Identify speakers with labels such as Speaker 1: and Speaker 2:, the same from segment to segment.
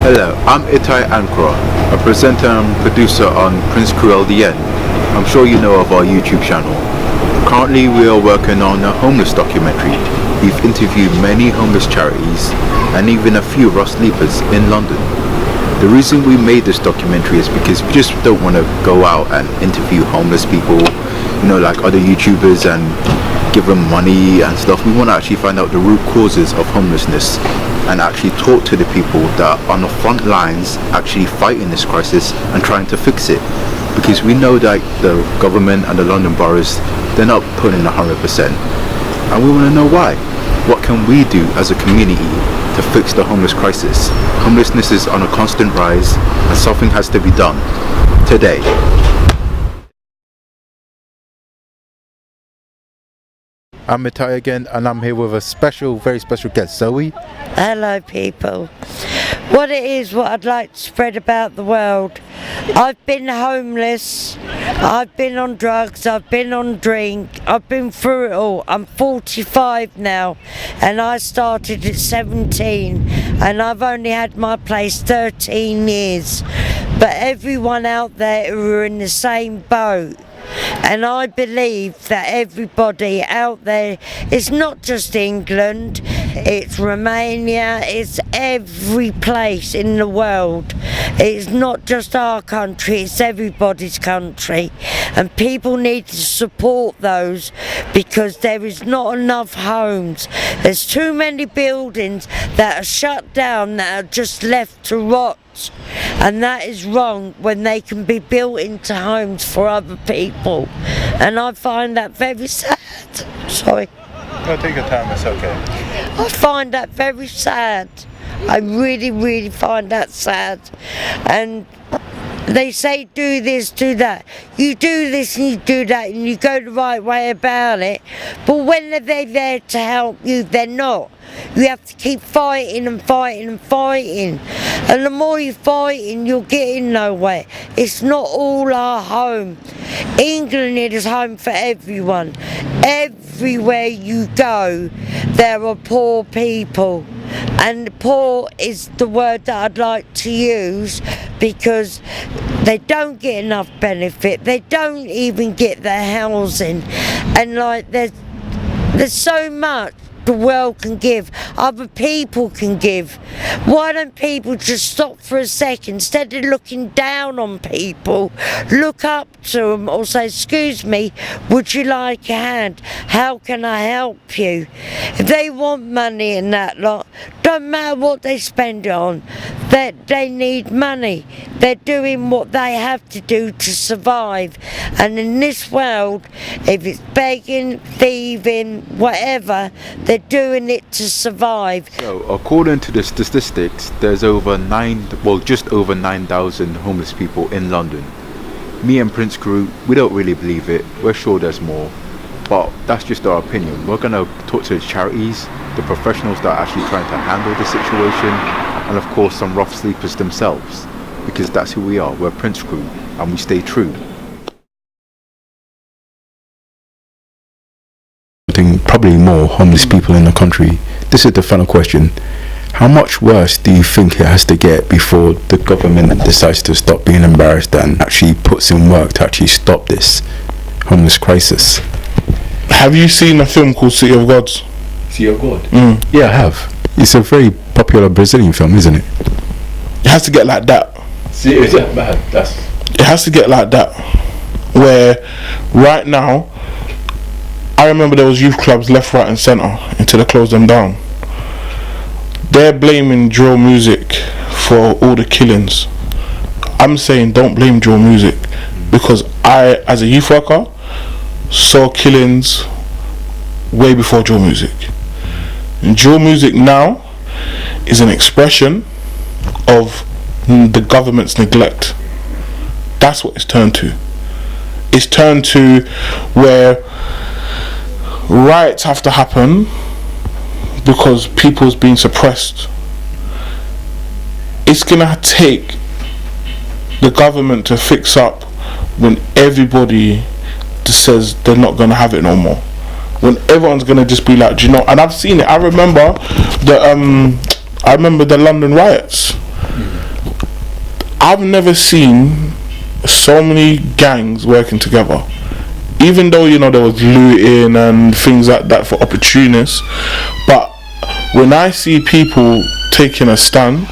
Speaker 1: Hello, I'm Itai Ankara, a presenter and producer on Prince Crew LDN. I'm sure you know of our YouTube channel. Currently we are working on a homeless documentary. We've interviewed many homeless charities and even a few rough sleepers in London. The reason we made this documentary is because we just don't want to go out and interview homeless people, like other YouTubers, and give them money and stuff. We want to actually find out the root causes of homelessness and actually talk to the people that are on the front lines actually fighting this crisis and trying to fix it. Because we know that the government and the London boroughs, they're not putting 100%. And we want to know why. What can we do as a community to fix the homeless crisis? Homelessness is on a constant rise and something has to be done today. I'm Itai again, and I'm here with a very special guest, Zoe.
Speaker 2: Hello people. What it is, what I'd like to spread about the world. I've been homeless, I've been on drugs, I've been on drink, I've been through it all. I'm 45 now and I started at 17 and I've only had my place 13 years. But everyone out there who are in the same boat. And I believe that everybody out there, it's not just England, it's Romania, it's every place in the world. It's not just our country, it's everybody's country. And people need to support those because there is not enough homes. There's too many buildings that are shut down that are just left to rot. And that is wrong when they can be built into homes for other people. And I find that very sad. Sorry.
Speaker 1: No, take your time, it's okay.
Speaker 2: I find that very sad. I really, really find that sad. And they say do this, do that. You do this and you do that and you go the right way about it. But when are they there to help you? They're not. You have to keep fighting and fighting and fighting. And the more you're fighting, you're getting nowhere. It's not all our home. England is home for everyone. Everywhere you go, there are poor people. And poor is the word that I'd like to use because they don't get enough benefit. They don't even get their housing. And there's so much the world can give, other people can give. Why don't people just stop for a second, instead of looking down on people, look up to them or say, excuse me, would you like a hand? How can I help you? If they want money and that lot, don't matter what they spend it on, they need money. They're doing what they have to do to survive. And in this world, if it's begging, thieving, whatever, they're doing it to survive.
Speaker 1: So, according to the statistics, there's just over 9,000 homeless people in London. Me and Prince Crew, we don't really believe it. We're sure there's more, but that's just our opinion. We're gonna talk to the charities, the professionals that are actually trying to handle the situation, and of course some rough sleepers themselves, because that's who we are. We're Prince Crew, and we stay true. Probably more homeless people in the country. This is the final question. How much worse do you think it has to get before the government decides to stop being embarrassed and actually puts in work to actually stop this homeless crisis?
Speaker 3: Have you seen a film called City of Gods?
Speaker 1: City of God?
Speaker 3: Yeah,
Speaker 1: I have. It's a very popular Brazilian film, isn't it?
Speaker 3: It has to get like that.
Speaker 1: See, is that bad?
Speaker 3: It has to get like that. Where right now, I remember there was youth clubs left, right and centre until they closed them down. They're blaming drill music for all the killings. I'm saying don't blame drill music, because I, as a youth worker, saw killings way before drill music. And drill music now is an expression of the government's neglect. That's what it's turned to. It's turned to where riots have to happen because people's being suppressed. It's gonna take the government to fix up when everybody just says they're not gonna have it no more. When everyone's gonna just be like, do you know? And I've seen it. I remember the London riots. I've never seen so many gangs working together. Even though, you know, there was looting and things like that for opportunists, but when I see people taking a stand,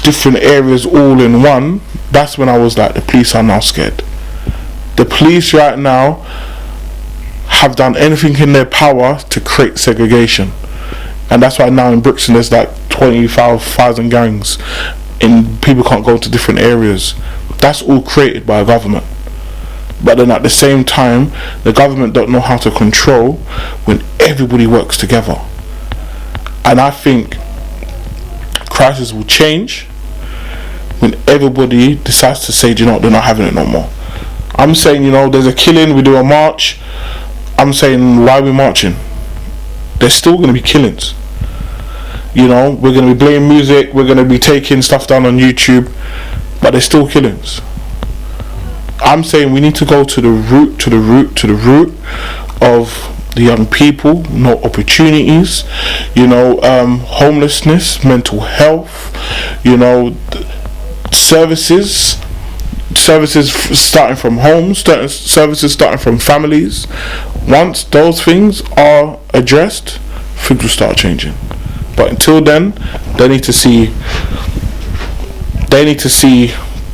Speaker 3: different areas all in one, that's when I was like, the police are now scared. The police right now have done anything in their power to create segregation, and that's why now in Brixton there's like 25,000 gangs and people can't go to different areas. That's all created by a government. But then at the same time, the government don't know how to control when everybody works together. And I think crisis will change when everybody decides to say, do you know what, they're not having it no more. I'm saying, you know, there's a killing, we do a march. I'm saying, why are we marching? There's still going to be killings. You know, we're going to be playing music, we're going to be taking stuff down on YouTube, but there's still killings. I'm saying we need to go to the root of the young people, no opportunities, you know, homelessness, mental health, you know, services starting from homes, services starting from families. Once those things are addressed, things will start changing. But until then, they need to see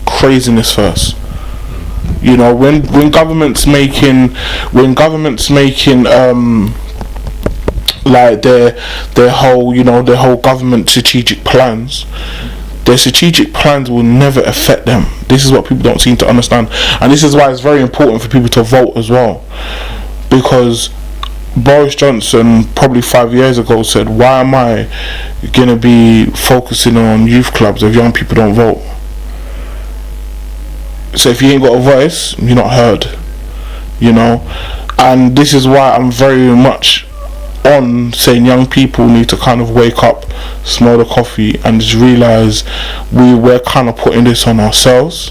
Speaker 3: craziness first. You know, when government's making like their whole government strategic plans, their strategic plans will never affect them. This is what people don't seem to understand, and this is why it's very important for people to vote as well, because Boris Johnson probably 5 years ago said, why am I gonna be focusing on youth clubs if young people don't vote? So if you ain't got a voice, you're not heard, you know. And this is why I'm very much on saying young people need to kind of wake up, smell the coffee, and just realise we're kind of putting this on ourselves,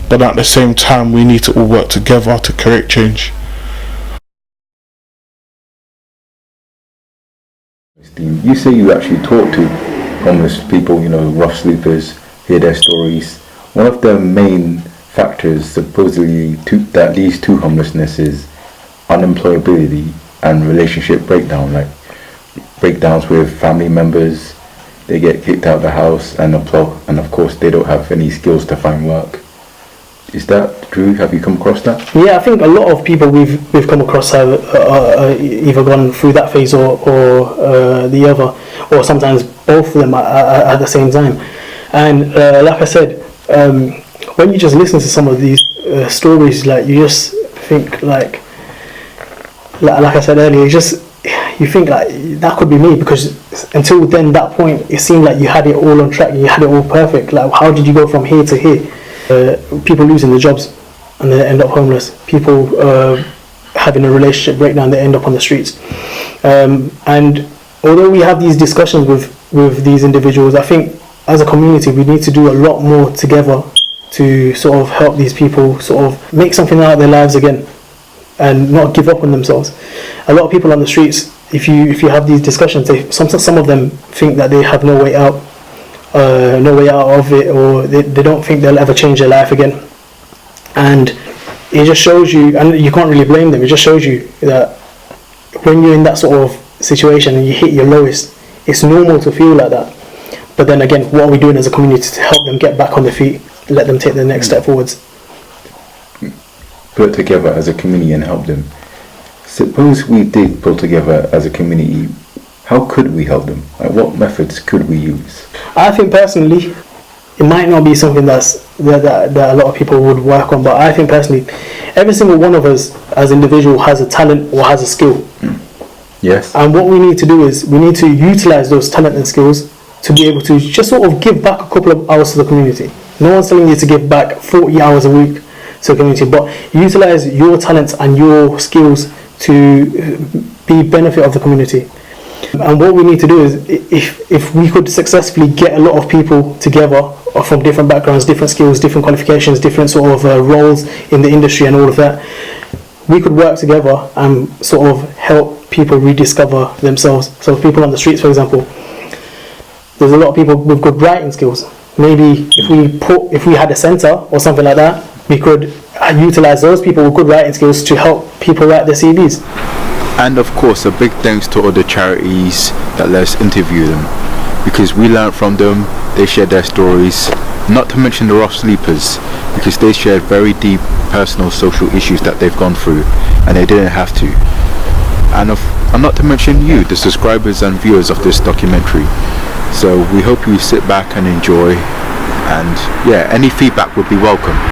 Speaker 3: but at the same time we need to all work together to create change.
Speaker 1: You say you actually talk to homeless people, you know, rough sleepers, hear their stories. One of the main factors supposedly that leads to homelessness is unemployability and relationship breakdown, like breakdowns with family members. They get kicked out of the house, and of course they don't have any skills to find work. Is that true? Have you come across that?
Speaker 4: Yeah, I think a lot of people we've come across have either gone through that phase or the other, or sometimes both of them at the same time. And like I said, when you just listen to some of these stories, like you just think like I said earlier, you think like that could be me, because until then, that point, it seemed like you had it all on track, you had it all perfect. Like, how did you go from here to here? People losing their jobs and they end up homeless. People having a relationship breakdown, they end up on the streets. And although we have these discussions with these individuals, I think as a community we need to do a lot more together to sort of help these people sort of make something out of their lives again and not give up on themselves. A lot of people on the streets, if you have these discussions, some of them think that they have no way out of it, or they don't think they'll ever change their life again. And it just shows you, and you can't really blame them, it just shows you that when you're in that sort of situation and you hit your lowest, it's normal to feel like that. But then again, what are we doing as a community to help them get back on their feet, let them take the next step forwards?
Speaker 1: Put together as a community and help them. Suppose we did pull together as a community, how could we help them? Like, what methods could we use?
Speaker 4: I think personally, it might not be something that a lot of people would work on, but I think personally, every single one of us as individual has a talent or has a skill.
Speaker 1: Yes.
Speaker 4: And what we need to do is we need to utilize those talent and skills to be able to just sort of give back a couple of hours to the community. No one's telling you to give back 40 hours a week to the community, but utilize your talents and your skills to be benefit of the community. And what we need to do is, if we could successfully get a lot of people together from different backgrounds, different skills, different qualifications, different sort of roles in the industry and all of that, we could work together and sort of help people rediscover themselves. So people on the streets, for example, there's a lot of people with good writing skills, maybe if we had a centre or something like that, we could utilise those people with good writing skills to help people write their CVs.
Speaker 1: And of course, a big thanks to all the charities that let us interview them, because we learned from them, they shared their stories, not to mention the rough sleepers, because they shared very deep personal social issues that they've gone through, and they didn't have to. And not to mention you, the subscribers and viewers of this documentary. So we hope you sit back and enjoy, and yeah, any feedback would be welcome.